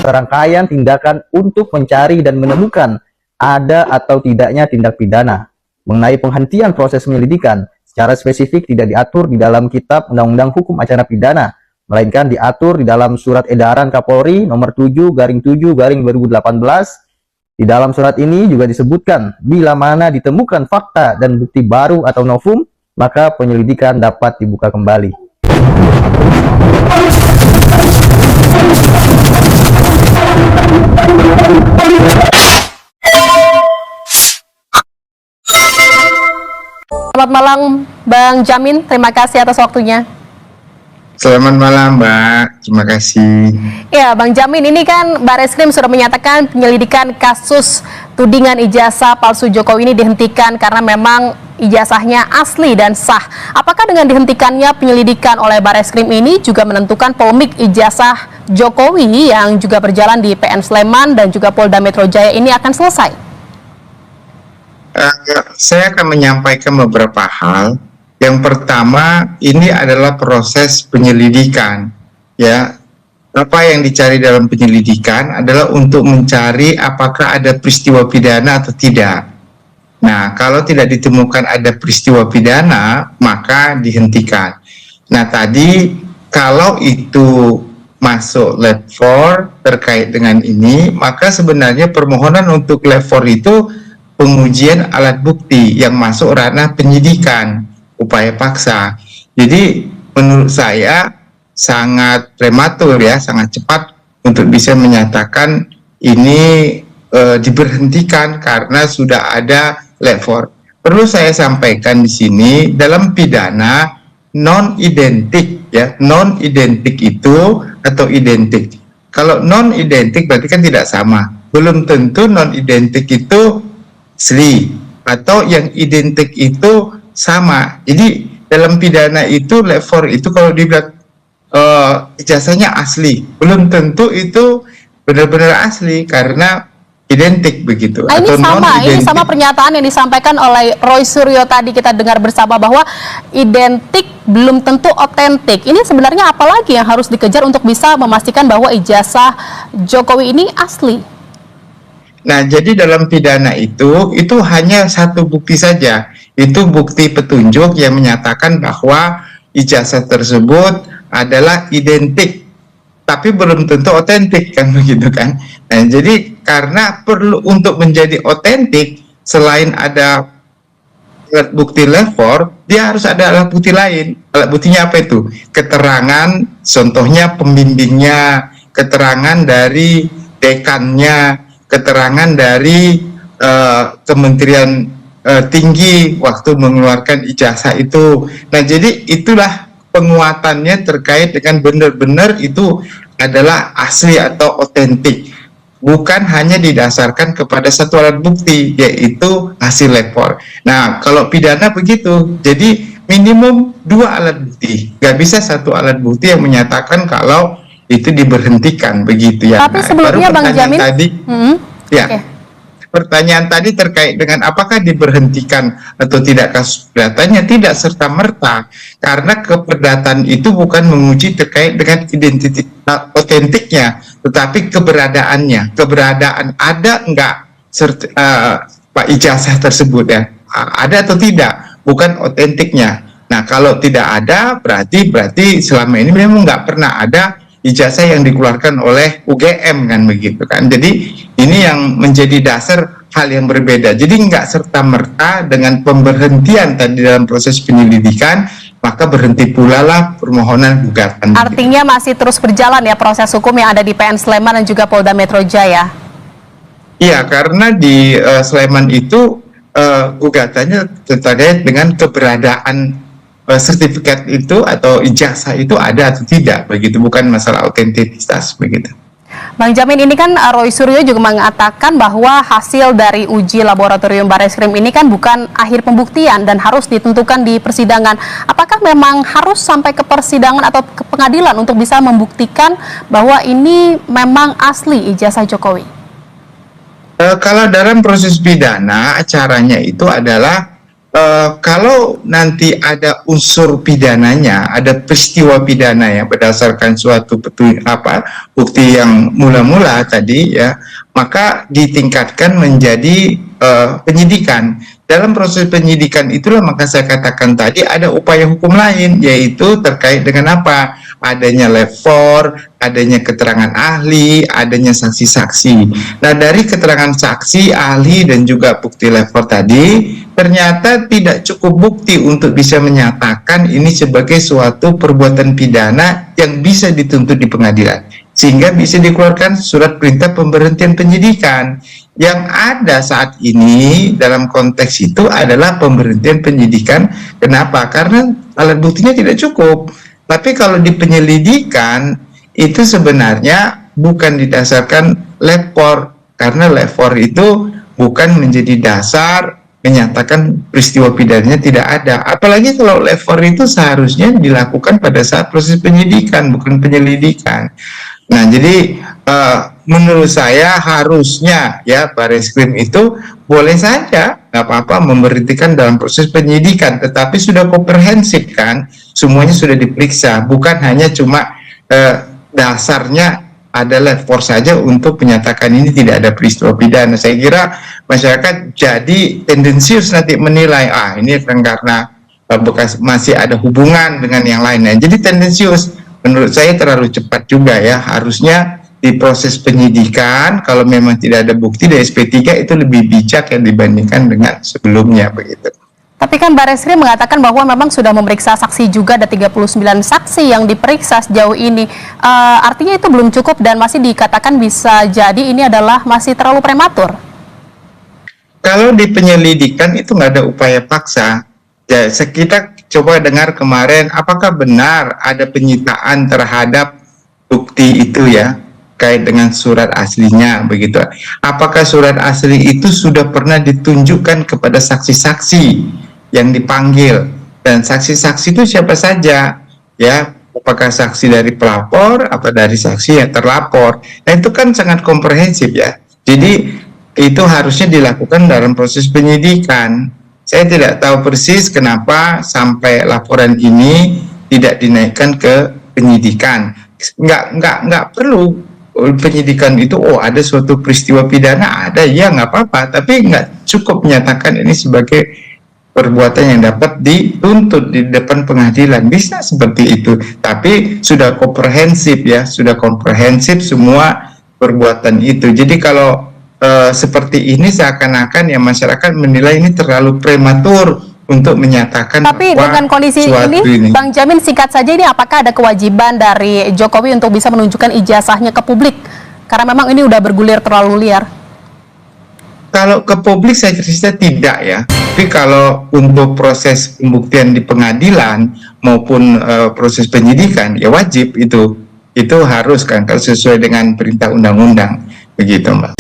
serangkaian tindakan untuk mencari dan menemukan ada atau tidaknya tindak pidana. Mengenai penghentian proses penyelidikan, secara spesifik tidak diatur di dalam Kitab Undang-Undang Hukum Acara Pidana, melainkan diatur di dalam Surat Edaran Kapolri nomor 7/7/2018. Di dalam surat ini juga disebutkan, bila mana ditemukan fakta dan bukti baru atau novum, maka penyelidikan dapat dibuka kembali. Selamat malam Bang Jamin, terima kasih atas waktunya. Selamat malam Mbak, terima kasih. Ya Bang Jamin, ini kan Bareskrim sudah menyatakan penyelidikan kasus tudingan ijazah palsu Jokowi ini dihentikan karena memang ijazahnya asli dan sah. Apakah dengan dihentikannya penyelidikan oleh Bareskrim ini juga menentukan polemik ijazah Jokowi yang juga berjalan di PN Sleman dan juga Polda Metro Jaya ini akan selesai? Saya akan menyampaikan beberapa hal. Yang pertama, ini adalah proses penyelidikan. Ya, apa yang dicari dalam penyelidikan adalah untuk mencari apakah ada peristiwa pidana atau tidak. Nah, kalau tidak ditemukan ada peristiwa pidana, maka dihentikan. Nah, tadi kalau itu masuk lab 4 terkait dengan ini, maka sebenarnya permohonan untuk lab 4 itu pengujian alat bukti yang masuk ranah penyidikan, upaya paksa. Jadi menurut saya sangat prematur ya, sangat cepat untuk bisa menyatakan ini diberhentikan karena sudah ada lab 4. Perlu saya sampaikan di sini, dalam pidana non identik ya, non identik itu atau identik. Kalau non identik berarti kan tidak sama. Belum tentu non identik itu asli atau yang identik itu sama. Jadi dalam pidana itu lab 4 itu kalau dibilang ijazahnya asli, belum tentu itu benar-benar asli karena identik begitu. Nah, atau ini sama pernyataan yang disampaikan oleh Roy Suryo tadi kita dengar bersama bahwa identik belum tentu otentik. Ini sebenarnya apalagi yang harus dikejar untuk bisa memastikan bahwa ijazah Jokowi ini asli? Nah, jadi dalam pidana itu hanya satu bukti saja. Itu bukti petunjuk yang menyatakan bahwa ijazah tersebut adalah identik, tapi belum tentu otentik, kan begitu kan. Nah, jadi karena perlu untuk menjadi otentik, selain ada alat bukti lab 4, dia harus ada alat bukti lain. Alat buktinya apa itu? Keterangan, contohnya pembimbingnya, keterangan dari dekannya, keterangan dari Kementerian Tinggi waktu mengeluarkan ijazah itu. Nah, jadi itulah penguatannya terkait dengan benar-benar itu adalah asli atau otentik, bukan hanya didasarkan kepada satu alat bukti, yaitu hasil lab 4. Nah, kalau pidana begitu, jadi minimum 2 alat bukti, nggak bisa satu alat bukti yang menyatakan kalau itu diberhentikan, begitu ya. Tapi sebelumnya Bang Jamin tadi, ya. Okay. Pertanyaan tadi terkait dengan apakah diberhentikan atau tidak kasus perdatanya, tidak serta-merta, karena keperdataan itu bukan menguji terkait dengan identitas otentiknya, tetapi keberadaannya, keberadaan ada enggak Pak ijazah tersebut ya, ada atau tidak, bukan otentiknya. Nah, kalau tidak ada berarti selama ini memang nggak pernah ada ijazah yang dikeluarkan oleh UGM, kan begitu kan. Jadi ini yang menjadi dasar hal yang berbeda. Jadi nggak serta-merta dengan pemberhentian tadi dalam proses penyelidikan, maka berhenti pula lah permohonan gugatan. Artinya masih terus berjalan ya proses hukum yang ada di PN Sleman dan juga Polda Metro Jaya? Iya, karena di Sleman itu gugatannya terkait dengan keberadaan sertifikat itu atau ijazah itu ada atau tidak, begitu, bukan masalah autentisitas, begitu. Bang Jamin, ini kan Roy Suryo juga mengatakan bahwa hasil dari uji laboratorium Bareskrim ini kan bukan akhir pembuktian dan harus ditentukan di persidangan. Apakah memang harus sampai ke persidangan atau ke pengadilan untuk bisa membuktikan bahwa ini memang asli ijazah Jokowi? Kalau dalam proses pidana, acaranya itu adalah kalau nanti ada unsur pidananya, ada peristiwa pidana ya berdasarkan suatu bukti yang mula-mula tadi ya, maka ditingkatkan menjadi penyidikan. Dalam proses penyidikan itulah maka saya katakan tadi ada upaya hukum lain, yaitu terkait dengan apa? Adanya lapor, adanya keterangan ahli, adanya saksi-saksi. Nah, dari keterangan saksi, ahli, dan juga bukti lapor tadi, ternyata tidak cukup bukti untuk bisa menyatakan ini sebagai suatu perbuatan pidana yang bisa dituntut di pengadilan, sehingga bisa dikeluarkan surat perintah pemberhentian penyidikan. Yang ada saat ini dalam konteks itu adalah pemberhentian penyidikan. Kenapa? Karena alat buktinya tidak cukup. Tapi kalau di penyelidikan itu sebenarnya bukan didasarkan lapor, karena lapor itu bukan menjadi dasar menyatakan peristiwa pidananya tidak ada. Apalagi kalau lapor itu seharusnya dilakukan pada saat proses penyidikan, bukan penyelidikan. Nah, jadi menurut saya harusnya ya Bareskrim itu boleh saja nggak apa-apa memberhentikan dalam proses penyidikan, tetapi sudah komprehensif kan, semuanya sudah diperiksa, bukan hanya cuma dasarnya ada lapor saja untuk menyatakan ini tidak ada peristiwa pidana. Saya kira masyarakat jadi tendensius nanti menilai ini kan karena masih ada hubungan dengan yang lainnya. Jadi tendensius, menurut saya terlalu cepat juga ya. Harusnya di proses penyidikan kalau memang tidak ada bukti di SP3 itu lebih bijak yang dibandingkan dengan sebelumnya begitu. Tapi kan Bareskrim mengatakan bahwa memang sudah memeriksa saksi juga, ada 39 saksi yang diperiksa sejauh ini. Artinya itu belum cukup dan masih dikatakan bisa jadi ini adalah masih terlalu prematur. Kalau di penyelidikan itu nggak ada upaya paksa. Ya, kita coba dengar kemarin, apakah benar ada penyitaan terhadap bukti itu ya, kait dengan surat aslinya begitu. Apakah surat asli itu sudah pernah ditunjukkan kepada saksi-saksi yang dipanggil, dan saksi-saksi itu siapa saja ya, apakah saksi dari pelapor atau dari saksi yang terlapor. Nah, itu kan sangat komprehensif ya. Jadi itu harusnya dilakukan dalam proses penyidikan. Saya tidak tahu persis kenapa sampai laporan ini tidak dinaikkan ke penyidikan. Nggak perlu penyidikan itu, ada suatu peristiwa pidana, ada ya nggak apa-apa, tapi nggak cukup menyatakan ini sebagai perbuatan yang dapat dituntut di depan pengadilan. Bisa seperti itu, tapi sudah komprehensif ya, sudah komprehensif semua perbuatan itu. Jadi kalau seperti ini seakan-akan ya masyarakat menilai ini terlalu prematur untuk menyatakan. Tapi dengan kondisi ini, Bang Jamin, singkat saja, ini apakah ada kewajiban dari Jokowi untuk bisa menunjukkan ijazahnya ke publik? Karena memang ini udah bergulir terlalu liar. Kalau ke publik saya kira tidak ya. Tapi kalau untuk proses pembuktian di pengadilan maupun proses penyidikan ya wajib itu harus kan, kalau sesuai dengan perintah undang-undang begitu, Mbak.